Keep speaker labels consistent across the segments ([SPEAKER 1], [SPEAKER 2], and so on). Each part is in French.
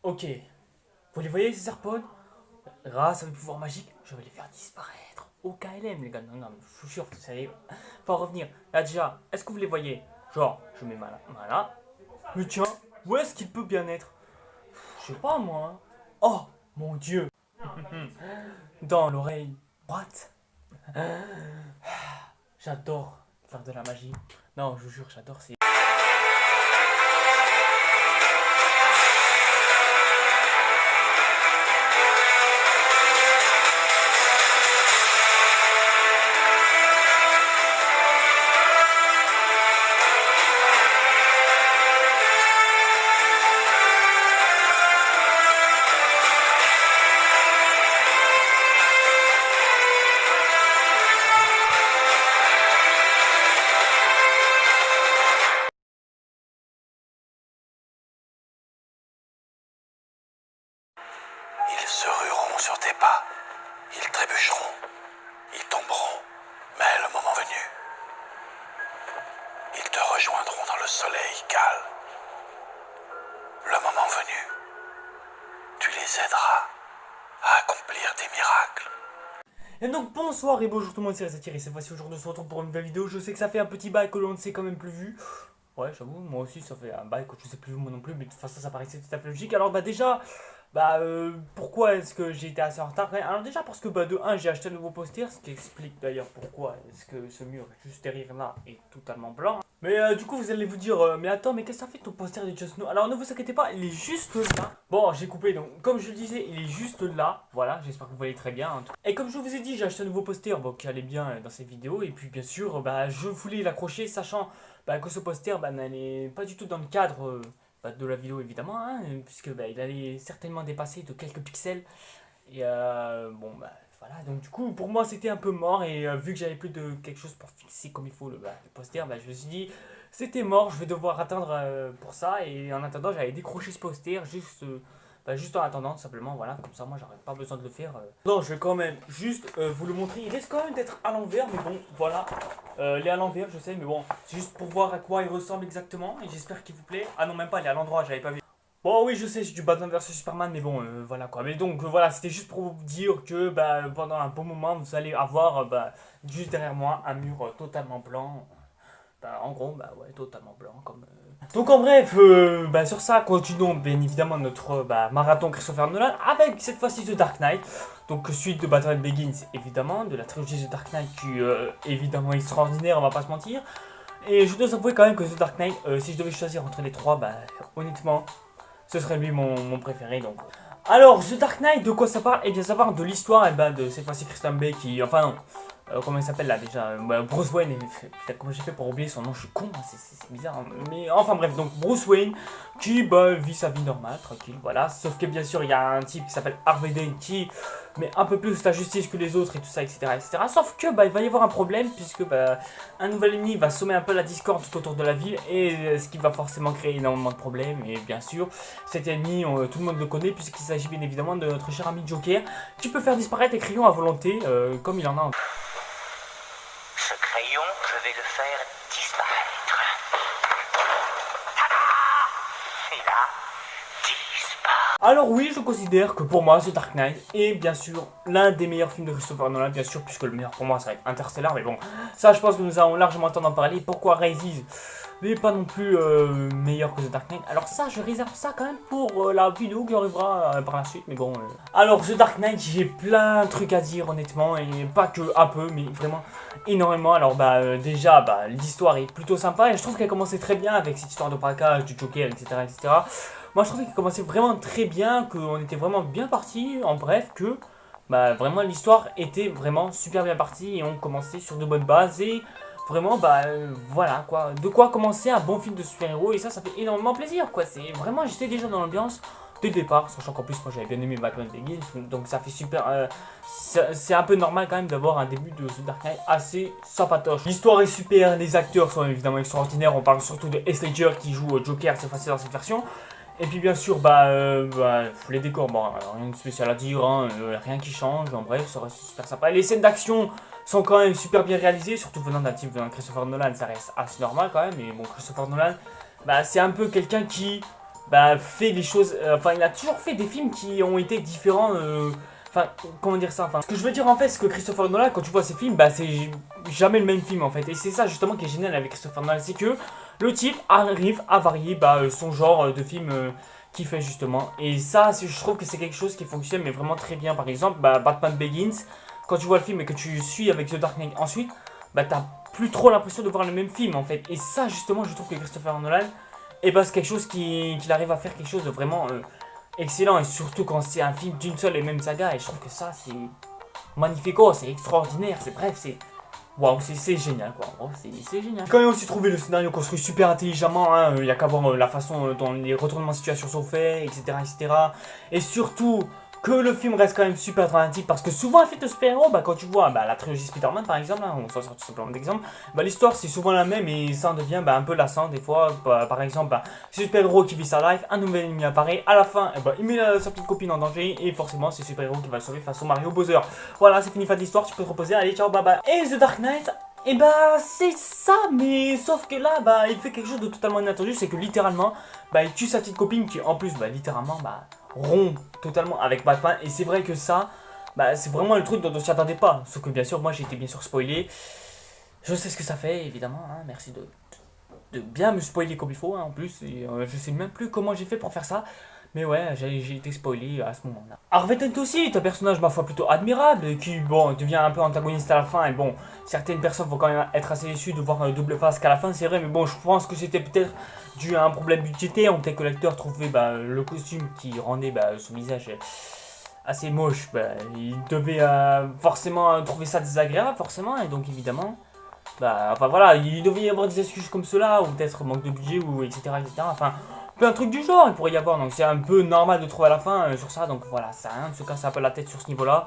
[SPEAKER 1] Ok, vous les voyez ces harpons? Grâce à mes pouvoirs magiques, je vais les faire disparaître au KLM les gars. Non, non, mais je suis sûr que ça y est, pas revenir. Là déjà, est-ce que vous les voyez? Genre, je mets ma là. Mais tiens, où est-ce qu'il peut bien être? Je sais pas moi, hein. Oh, mon dieu. Dans l'oreille droite. J'adore faire de la magie. Non, je vous jure, j'adore. C'est
[SPEAKER 2] Ils se rueront sur tes pas, ils trébucheront, ils tomberont, mais le moment venu, ils te rejoindront dans le soleil calme. Le moment venu, tu les aideras à accomplir des miracles.
[SPEAKER 1] Et donc bonsoir et bonjour tout le monde, c'est Thierry, cette fois-ci aujourd'hui on se retrouve pour une nouvelle vidéo. Je sais que ça fait un petit bail que l'on ne s'est quand même plus vu. Ouais, j'avoue, moi aussi ça fait un bail que je ne sais plus vu moi non plus, mais de toute façon ça paraissait tout à fait logique. Alors déjà, pourquoi est-ce que j'ai été assez en retard? Alors déjà parce que de 1 j'ai acheté un nouveau poster, ce qui explique d'ailleurs pourquoi est-ce que ce mur juste derrière là est totalement blanc. Mais du coup vous allez vous dire, mais attends, mais qu'est-ce que ça fait ton poster de Just Know? Alors ne vous inquiétez pas, il est juste là. Bon, j'ai coupé, donc comme je le disais, il est juste là. Voilà, j'espère que vous voyez très bien, hein. Et comme je vous ai dit, j'ai acheté un nouveau poster qui allait bien dans cette vidéo. Et puis bien sûr, je voulais l'accrocher, sachant que ce poster n'allait pas du tout dans le cadre de la vidéo évidemment, hein, puisque il allait certainement dépasser de quelques pixels. Et voilà, donc du coup pour moi c'était un peu mort. Et vu que j'avais plus de quelque chose pour fixer comme il faut le poster, je me suis dit c'était mort, je vais devoir attendre pour ça. Et en attendant j'avais décroché ce poster juste en attendant tout simplement, voilà, comme ça moi j'aurais pas besoin de le faire. Non, je vais quand même juste vous le montrer. Il risque quand même d'être à l'envers, mais bon voilà, il est à l'envers je sais, mais bon c'est juste pour voir à quoi il ressemble exactement. Et j'espère qu'il vous plaît. Ah non, même pas, il est à l'endroit, j'avais pas vu. Bon oui, je sais, c'est du Batman vs Superman, mais bon voilà quoi. Mais donc voilà, c'était juste pour vous dire que pendant un bon moment vous allez avoir juste derrière moi un mur totalement blanc. En gros, ouais, totalement blanc comme. Donc en bref, sur ça, continuons bien évidemment notre marathon Christopher Nolan avec cette fois-ci The Dark Knight. Donc suite de Batman Begins évidemment, de la trilogie The Dark Knight qui évidemment extraordinaire, on va pas se mentir. Et je dois avouer quand même que The Dark Knight, si je devais choisir entre les trois, honnêtement, ce serait lui mon préféré. Donc. Alors, The Dark Knight, de quoi ça parle? Eh bien, ça parle de l'histoire de cette fois-ci Christian Bale qui. Enfin, non. Comment il s'appelle là déjà? Bruce Wayne. Putain, comment j'ai fait pour oublier son nom? Je suis con, hein, c'est bizarre. Hein. Mais enfin, bref, donc Bruce Wayne qui vit sa vie normale, tranquille, voilà. Sauf que bien sûr, il y a un type qui s'appelle Harvey Dent qui met un peu plus la justice que les autres et tout ça, etc. etc. Sauf que il va y avoir un problème puisque un nouvel ennemi va sommer un peu la discorde tout autour de la ville et ce qui va forcément créer énormément de problèmes. Et bien sûr, cet ennemi, tout le monde le connaît puisqu'il s'agit bien évidemment de notre cher ami Joker qui peut faire disparaître les crayons à volonté comme il en a.
[SPEAKER 3] Ce crayon, je vais le faire disparaître. Il a disparu.
[SPEAKER 1] Alors oui, je considère que pour moi, The Dark Knight est bien sûr l'un des meilleurs films de Christopher Nolan, bien sûr, puisque le meilleur pour moi, ça va être Interstellar, mais bon, ça je pense que nous avons largement le temps d'en parler. Pourquoi Rises n'est pas non plus meilleur que The Dark Knight? Alors ça, je réserve ça quand même pour la vidéo qui arrivera par la suite, mais bon. Alors The Dark Knight, j'ai plein de trucs à dire honnêtement, et pas que un peu, mais vraiment énormément. Alors déjà, l'histoire est plutôt sympa, et je trouve qu'elle commençait très bien avec cette histoire de braquage, du Joker, etc. etc. Moi je trouvais qu'elle commençait vraiment très bien, qu'on était vraiment bien parti, en bref, que vraiment l'histoire était vraiment super bien partie, et on commençait sur de bonnes bases, et vraiment voilà quoi, de quoi commencer un bon film de super-héros. Et ça fait énormément plaisir quoi, c'est vraiment, j'étais déjà dans l'ambiance dès le départ, sachant qu'en plus moi j'avais bien aimé Batman Begins, donc ça fait super, c'est un peu normal quand même d'avoir un début de The Dark Knight assez sympatoche. L'histoire est super, les acteurs sont évidemment extraordinaires, on parle surtout de Heath Ledger qui joue Joker cette fois-ci dans cette version. Et puis bien sûr, les décors, rien de spécial à dire, hein, rien qui change, en bref, ça reste super sympa. Et les scènes d'action sont quand même super bien réalisées, surtout venant d'un type venant de Christopher Nolan, ça reste assez normal quand même. Et bon, Christopher Nolan, c'est un peu quelqu'un qui bah, fait les choses, enfin il a toujours fait des films qui ont été différents, enfin comment dire ça, enfin ce que je veux dire en fait c'est que Christopher Nolan quand tu vois ses films, bah c'est jamais le même film en fait, et c'est ça justement qui est génial avec Christopher Nolan, c'est que le type arrive à varier son genre de film qu'il fait justement, et ça je trouve que c'est quelque chose qui fonctionne mais vraiment très bien. Par exemple Batman Begins, quand tu vois le film et que tu suis avec The Dark Knight ensuite, bah t'as plus trop l'impression de voir le même film en fait, et ça justement je trouve que Christopher Nolan, et bah c'est quelque chose qu'il arrive à faire quelque chose de vraiment excellent, et surtout quand c'est un film d'une seule et même saga, et je trouve que ça c'est magnifico, c'est extraordinaire, c'est bref, c'est waouh, c'est génial quoi, en gros, c'est génial. J'ai quand même aussi trouvé le scénario construit super intelligemment, hein. Il y a qu'à voir la façon dont les retournements de situation sont faits, etc., etc. Et surtout que le film reste quand même super dramatique, parce que souvent un film de super-héros, bah, quand tu vois la trilogie Spider-Man par exemple, hein, on s'en sort tout simplement d'exemple, bah, l'histoire c'est souvent la même et ça en devient un peu lassant des fois. Par exemple, c'est super-héros qui vit sa life, un nouvel ennemi apparaît, à la fin il met sa petite copine en danger et forcément c'est super-héros qui va le sauver face au Mario Bowser. Voilà, c'est fini, fin de l'histoire, tu peux te reposer, allez ciao, bye bye. Et The Dark Knight, et bah c'est ça, mais sauf que là il fait quelque chose de totalement inattendu, c'est que littéralement il tue sa petite copine qui en plus littéralement rompt totalement avec Batman, et c'est vrai que ça c'est vraiment le truc dont on s'y attendait pas, sauf que bien sûr moi j'ai été bien sûr spoilé, je sais ce que ça fait évidemment, hein, merci de bien me spoiler comme il faut, hein, en plus, et je sais même plus comment j'ai fait pour faire ça. Mais ouais, j'ai été spoilé à ce moment-là. Harvey Dent aussi est un personnage, ma foi, plutôt admirable, qui, bon, devient un peu antagoniste à la fin, et bon, certaines personnes vont quand même être assez déçues de voir un double face qu'à la fin, c'est vrai, mais bon, je pense que c'était peut-être dû à un problème budgétaire, ou peut-être que l'acteur trouvait le costume qui rendait son visage assez moche, il devait forcément trouver ça désagréable, forcément, et donc évidemment, enfin voilà, il devait y avoir des excuses comme cela, ou peut-être manque de budget, ou etc., enfin... un truc du genre il pourrait y avoir, donc c'est un peu normal de trouver à la fin sur ça, donc voilà, ça sert à rien de se casser un peu la tête sur ce niveau là.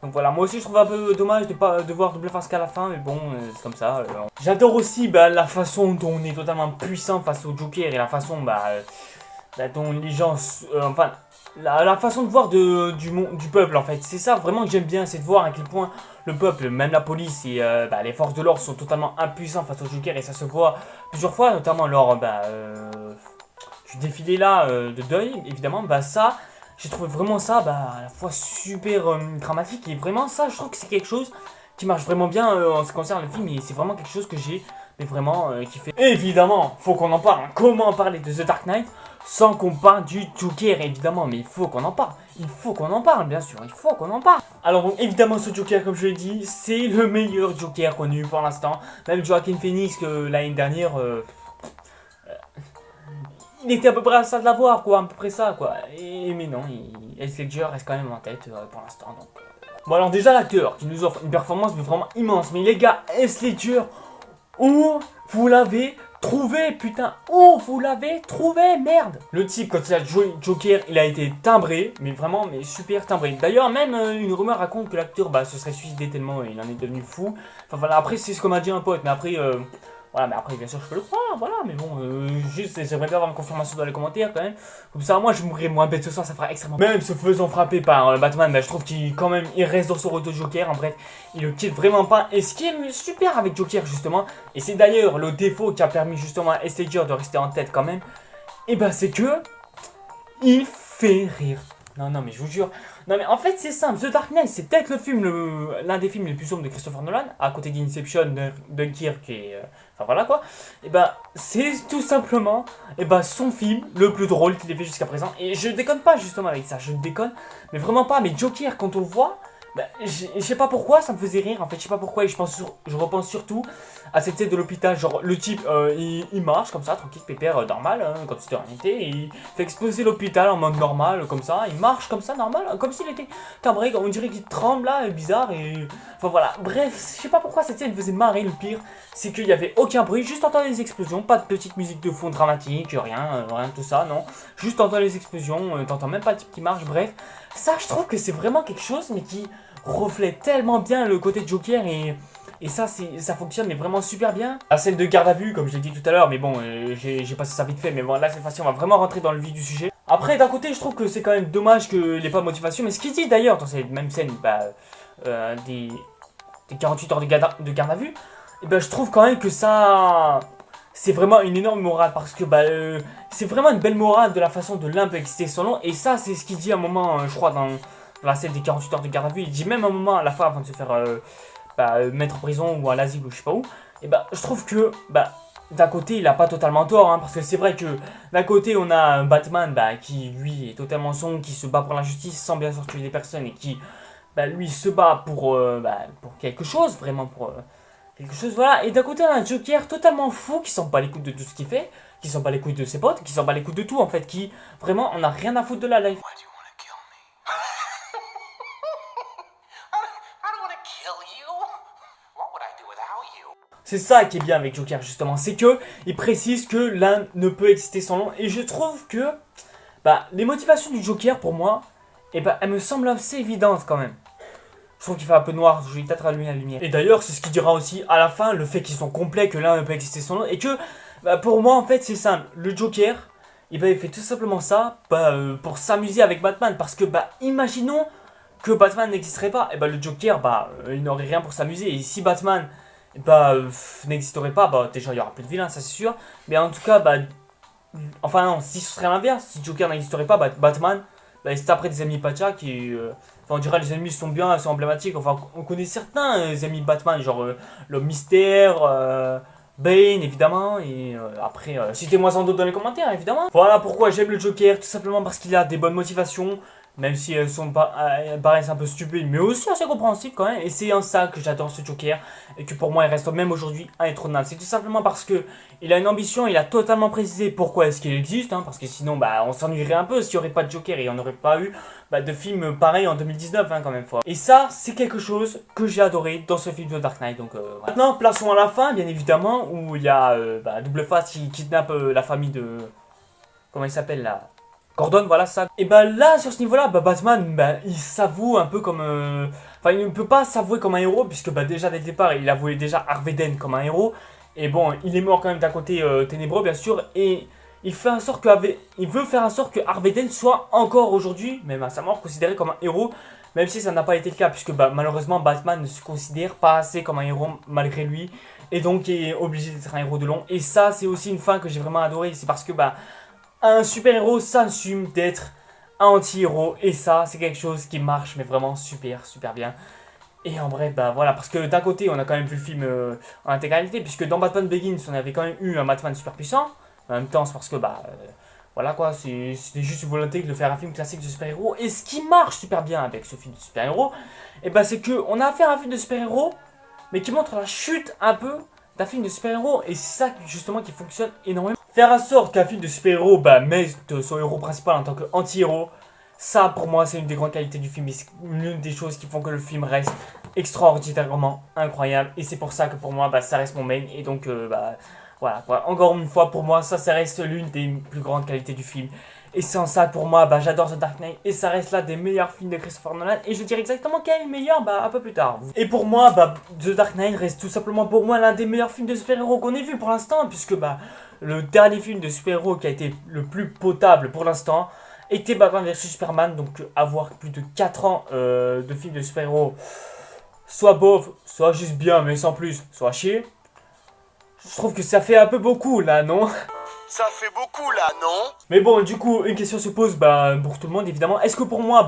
[SPEAKER 1] Donc voilà, moi aussi je trouve un peu dommage de pas de voir double face qu'à la fin, mais bon, c'est comme ça. J'adore aussi la façon dont on est totalement puissant face au Joker, et la façon dont les gens, enfin la façon de voir du peuple en fait, c'est ça vraiment que j'aime bien, c'est de voir à quel point le peuple, même la police et les forces de l'ordre sont totalement impuissants face au Joker, et ça se voit plusieurs fois, notamment lors du défilé là de deuil, évidemment. Ça, j'ai trouvé vraiment ça à la fois super dramatique, et vraiment ça je trouve que c'est quelque chose qui marche vraiment bien en ce qui concerne le film, et c'est vraiment quelque chose que j'ai vraiment kiffé. Évidemment, faut qu'on en parle, hein. Comment parler de The Dark Knight sans qu'on parle du Joker, évidemment, mais il faut qu'on en parle, il faut qu'on en parle, bien sûr, il faut qu'on en parle. Alors donc évidemment ce Joker, comme je l'ai dit, c'est le meilleur Joker qu'on ait eu pour l'instant, même Joaquin Phoenix que l'année dernière... il était à peu près à ça de l'avoir, quoi, à peu près ça, quoi. Mais non, Heath Ledger reste quand même en tête pour l'instant, donc... Bon alors déjà l'acteur qui nous offre une performance vraiment immense, mais les gars, Heath Ledger, où vous l'avez trouvé, putain, où vous l'avez trouvé, merde. Le type, quand il a joué Joker, il a été timbré, mais vraiment, super timbré. D'ailleurs, même une rumeur raconte que l'acteur se serait suicidé tellement il en est devenu fou. Enfin voilà, après c'est ce qu'on m'a dit un pote, mais après... voilà, mais après, bien sûr, je peux le croire, voilà, mais bon, juste, j'aimerais bien avoir une confirmation dans les commentaires, quand même. Comme ça, moi, je mourrai moins bête ce soir, ça fera extrêmement... Même se faisant frapper par Batman, je trouve qu'il, quand même, il reste dans son rôle de Joker, en bref, il le quitte vraiment pas. Et ce qui est super avec Joker, justement, et c'est d'ailleurs le défaut qui a permis, justement, à Heath Ledger de rester en tête, quand même, et c'est que... il fait rire. Non, mais je vous jure. Non, mais en fait, c'est simple. The Dark Knight, c'est peut-être l'un des films les plus sombres de Christopher Nolan, à côté d'Inception, Dunkirk et... enfin, voilà, quoi. C'est tout simplement, son film le plus drôle qu'il ait fait jusqu'à présent. Et je déconne pas, justement, avec ça. Je déconne, mais vraiment pas. Mais Joker, quand on le voit... je sais pas pourquoi ça me faisait rire, en fait, je sais pas pourquoi, et je repense surtout à cette scène de l'hôpital, genre le type il marche comme ça, tranquille, pépère, normal, hein, comme si de rien n'était, et il fait exploser l'hôpital en mode normal, comme ça, il marche comme ça, normal, comme s'il était timbré, on dirait qu'il tremble là, bizarre, et enfin voilà, bref, je sais pas pourquoi cette scène me faisait marrer. Le pire, c'est qu'il y avait aucun bruit, juste entendre les explosions, pas de petite musique de fond dramatique, rien de tout ça, non, juste entendre les explosions, t'entends même pas le type qui marche, bref, ça je trouve que c'est vraiment quelque chose, mais qui reflète tellement bien le côté de Joker, et ça fonctionne mais vraiment super bien. La scène de garde à vue, comme je l'ai dit tout à l'heure, mais bon, j'ai passé ça vite fait, mais bon, là cette fois-ci on va vraiment rentrer dans le vif du sujet. Après, d'un côté, je trouve que c'est quand même dommage qu'il n'ait pas de motivation, mais ce qu'il dit d'ailleurs dans cette même scène des 48 heures de garde à vue, je trouve quand même que ça c'est vraiment une énorme morale parce que bah, c'est vraiment une belle morale de la façon de l'un peut exister son nom. Et ça, c'est ce qu'il dit à un moment, je crois, dans la scène des 48 heures de garde à vue. Il dit même à un moment, à la fin, avant de se faire mettre en prison ou à l'asile ou je sais pas où. Et bah, je trouve que bah, d'un côté, il a pas totalement tort, hein, parce que c'est vrai que d'un côté, on a un Batman bah, qui, lui, est totalement sombre, qui se bat pour la justice sans bien sûr tuer des personnes et qui, bah, lui, se bat pour quelque chose, vraiment pour quelque chose, voilà. Et d'un côté, on a un Joker totalement fou qui s'en bat les couilles de tout ce qu'il fait, qui s'en bat les couilles de ses potes, qui s'en bat les couilles de tout, en fait, qui, vraiment, on a rien à foutre de la life.
[SPEAKER 2] Why do you want to kill me? I don't want to kill you. What would I do without you?
[SPEAKER 1] C'est ça qui est bien avec Joker justement, c'est que il précise que l'un ne peut exister sans l'autre et je trouve que bah, les motivations du Joker pour moi, elles me semblent assez évidentes quand même. Je trouve qu'il fait un peu noir, je vais peut-être allumer la lumière. Et d'ailleurs, c'est ce qu'il dira aussi à la fin, le fait qu'ils sont complets, que l'un ne peut exister sans l'autre et que bah, pour moi en fait c'est simple, le Joker, il fait tout simplement ça pour s'amuser avec Batman parce que bah imaginons que Batman n'existerait pas, et bah le Joker il n'aurait rien pour s'amuser et si Batman n'existerait pas, bah déjà il y aura plus de vilains, ça c'est sûr. Mais en tout cas, enfin non, si ce serait l'inverse, si Joker n'existerait pas, Batman, il se taperait des ennemis Pacha qui, enfin on dirait les ennemis sont bien, sont emblématiques. Enfin on connaît certains ennemis Batman, genre l'homme mystère, Bane évidemment, et après citez-moi sans doute dans les commentaires évidemment. Voilà pourquoi j'aime le Joker, tout simplement parce qu'il a des bonnes motivations. Même si elles paraissent un peu stupides, mais aussi assez compréhensibles quand même. Et c'est en ça que j'adore ce Joker. Et que pour moi, il reste même aujourd'hui indétrônable. C'est tout simplement parce que il a une ambition, il a totalement précisé pourquoi est-ce qu'il existe. Hein, parce que sinon, on s'ennuierait un peu s'il n'y aurait pas de Joker. Et il n'y en aurait pas eu de film pareil en 2019 hein, quand même. Et ça, c'est quelque chose que j'ai adoré dans ce film de Dark Knight. Donc, voilà. Maintenant, plaçons à la fin, bien évidemment, où il y a Double Face qui kidnappe la famille de... Comment il s'appelle là, Gordon, voilà ça. Et là, sur ce niveau-là, Batman, il s'avoue un peu comme... Enfin, il ne peut pas s'avouer comme un héros, puisque déjà dès le départ, il avouait déjà Harvey Dent comme un héros. Et bon, il est mort quand même d'un côté ténébreux, bien sûr. Et il veut faire en sorte que Harvey Dent soit encore aujourd'hui, même à sa mort, considéré comme un héros. Même si ça n'a pas été le cas, puisque malheureusement, Batman ne se considère pas assez comme un héros malgré lui. Et donc, il est obligé d'être un héros de long. Et ça, c'est aussi une fin que j'ai vraiment adorée. C'est parce que, un super-héros s'assume d'être un anti-héros et ça c'est quelque chose qui marche mais vraiment super bien. Et en bref voilà, parce que d'un côté on a quand même vu le film en intégralité, puisque dans Batman Begins on avait quand même eu un Batman super puissant. En même temps c'est parce que voilà quoi, c'était juste une volonté de faire un film classique de super-héros. Et ce qui marche super bien avec ce film de super-héros, c'est que on a affaire à un film de super-héros mais qui montre la chute un peu d'un film de super-héros. Et c'est ça justement qui fonctionne énormément. Faire en sorte qu'un film de super-héros mette son héros principal en tant qu'anti-héros, ça pour moi c'est une des grandes qualités du film. Et c'est l'une des choses qui font que le film reste extraordinairement incroyable. Et c'est pour ça que pour moi ça reste mon main. Et donc voilà, encore une fois pour moi ça reste l'une des plus grandes qualités du film. Et c'est en ça pour moi j'adore The Dark Knight. Et ça reste l'un des meilleurs films de Christopher Nolan. Et je dirais exactement quel est le meilleur un peu plus tard. Et pour moi The Dark Knight reste tout simplement pour moi l'un des meilleurs films de super-héros qu'on ait vu pour l'instant. Puisque le dernier film de super-héros qui a été le plus potable pour l'instant était Batman vs Superman. Donc avoir plus de 4 ans de films de super-héros, soit bof, soit juste bien mais sans plus, soit chier. Je trouve que ça fait un peu beaucoup là, non?
[SPEAKER 2] Ça fait beaucoup là, non?
[SPEAKER 1] Mais bon, du coup, une question se pose pour tout le monde évidemment. Est-ce que pour moi,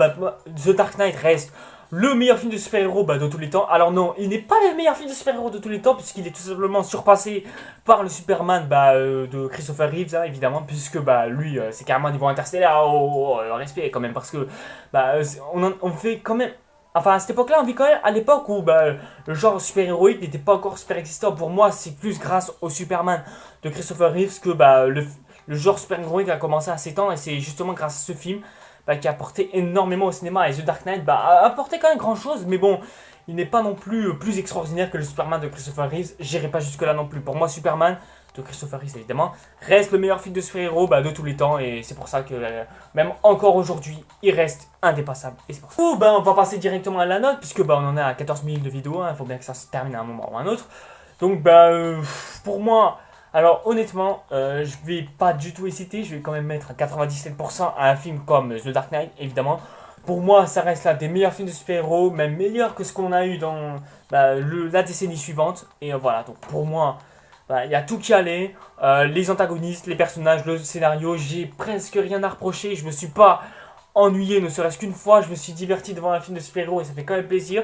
[SPEAKER 1] The Dark Knight reste le meilleur film de super-héros de tous les temps? Alors non, il n'est pas le meilleur film de super-héros de tous les temps, puisqu'il est tout simplement surpassé par le Superman de Christopher Reeves, hein, évidemment, puisque lui, c'est carrément niveau interstellaire, respect quand même, parce que on fait quand même... Enfin, à cette époque-là, on vit quand même à l'époque où le genre super-héroïque n'était pas encore super existant. Pour moi, c'est plus grâce au Superman de Christopher Reeves que le genre super-héroïque a commencé à s'étendre. Et c'est justement grâce à ce film qui a apporté énormément au cinéma. Et The Dark Knight a apporté quand même grand-chose. Mais bon, il n'est pas non plus plus extraordinaire que le Superman de Christopher Reeves. J'irai pas jusque-là non plus. Pour moi, Superman de Christopher Reeves évidemment reste le meilleur film de super-héros de tous les temps, et c'est pour ça que même encore aujourd'hui il reste indépassable. Et c'est pour ça. On va passer directement à la note, puisque on en est à 14 minutes de vidéo, il faut bien que ça se termine à un moment ou à un autre. Donc pour moi, alors honnêtement je vais pas du tout hésiter, je vais quand même mettre à 97% à un film comme The Dark Knight évidemment. Pour moi, ça reste l'un des meilleurs films de super-héros, même meilleur que ce qu'on a eu dans la décennie suivante. Et voilà, donc pour moi, il y a tout qui allait, les antagonistes, les personnages, le scénario, j'ai presque rien à reprocher, je me suis pas ennuyé ne serait-ce qu'une fois, je me suis diverti devant un film de super-héros et ça fait quand même plaisir.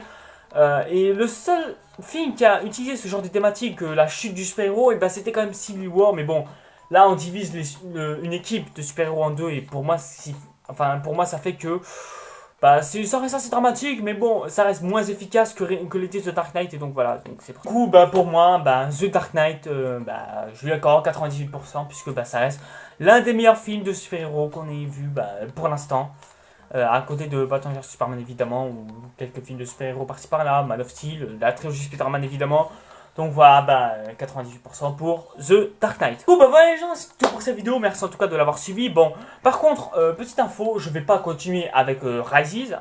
[SPEAKER 1] Et le seul film qui a utilisé ce genre de thématique, la chute du super-héros, et ben c'était quand même Civil War, mais bon, là on divise une équipe de super-héros en deux, et pour moi, ça fait que ça reste assez dramatique, mais bon, ça reste moins efficace que l'était The Dark Knight, et donc voilà, donc c'est pour ça. Du coup, pour moi, The Dark Knight, je lui accorde 98%, puisque ça reste l'un des meilleurs films de super-héros qu'on ait vu pour l'instant. À côté de Batman vs Superman évidemment, ou quelques films de super-héros par-ci par-là, Man of Steel, la trilogie Spider-Man évidemment. Donc voilà, 98% pour The Dark Knight. Bon voilà les gens, c'est tout pour cette vidéo, merci en tout cas de l'avoir suivi. Bon, par contre, petite info, je vais pas continuer avec Rises,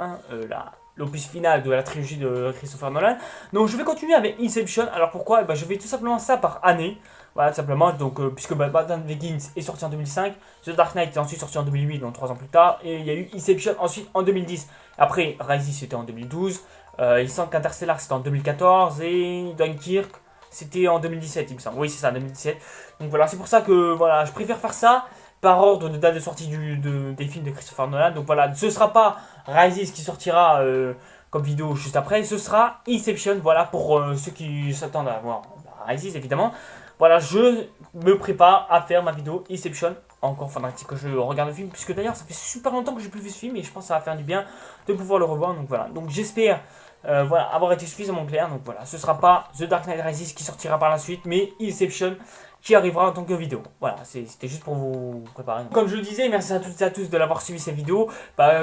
[SPEAKER 1] l'opus final de la trilogie de Christopher Nolan. Donc je vais continuer avec Inception. Alors pourquoi? Je vais tout simplement ça par année. Voilà, tout simplement, donc, puisque Batman Begins est sorti en 2005, The Dark Knight est ensuite sorti en 2008, donc 3 ans plus tard, et il y a eu Inception ensuite en 2010. Après, Rises c'était en 2012, il semble qu'Interstellar c'était en 2014, et Dunkirk c'était en 2017, il me semble. Oui, c'est ça, 2017. Donc voilà, c'est pour ça que voilà, je préfère faire ça par ordre de date de sortie des films de Christopher Nolan. Donc voilà, ce sera pas Rises qui sortira comme vidéo juste après, ce sera Inception, voilà, pour ceux qui s'attendent à voir Rises évidemment. Voilà, je me prépare à faire ma vidéo Inception. Encore faudra-t-il que je regarde le film, puisque d'ailleurs ça fait super longtemps que j'ai plus vu ce film et je pense que ça va faire du bien de pouvoir le revoir. Donc voilà, donc j'espère avoir été suffisamment clair. Donc voilà, ce sera pas The Dark Knight Rises qui sortira par la suite, mais Inception qui arrivera en tant que vidéo. Voilà, c'était juste pour vous préparer. Comme je le disais, merci à toutes et à tous de l'avoir suivi cette vidéo.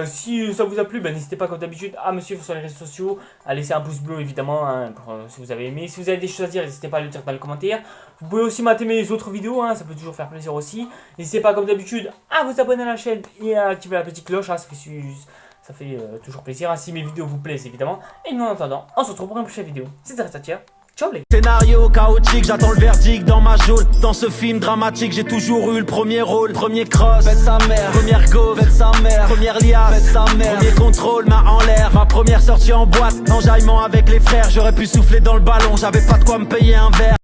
[SPEAKER 1] Si ça vous a plu, n'hésitez pas comme d'habitude à me suivre sur les réseaux sociaux, à laisser un pouce bleu évidemment si vous avez aimé. Si vous avez des choses à dire, n'hésitez pas à le dire dans les commentaires. Vous pouvez aussi mater mes autres vidéos, ça peut toujours faire plaisir aussi. N'hésitez pas comme d'habitude à vous abonner à la chaîne et à activer la petite cloche, ça fait toujours plaisir, si mes vidéos vous plaisent évidemment. Et nous en attendant, on se retrouve pour une prochaine vidéo. C'était Restatia. Ciao les gars.
[SPEAKER 4] Scénario chaotique, j'attends le verdict dans ma geôle. Dans ce film dramatique, j'ai toujours eu le premier rôle. Premier cross, faites sa mère. Première go, faites sa mère. Première liasse, faites sa mère. Premier contrôle, main en l'air. Ma première sortie en boîte, enjaillement avec les frères. J'aurais pu souffler dans le ballon, j'avais pas de quoi me payer un verre.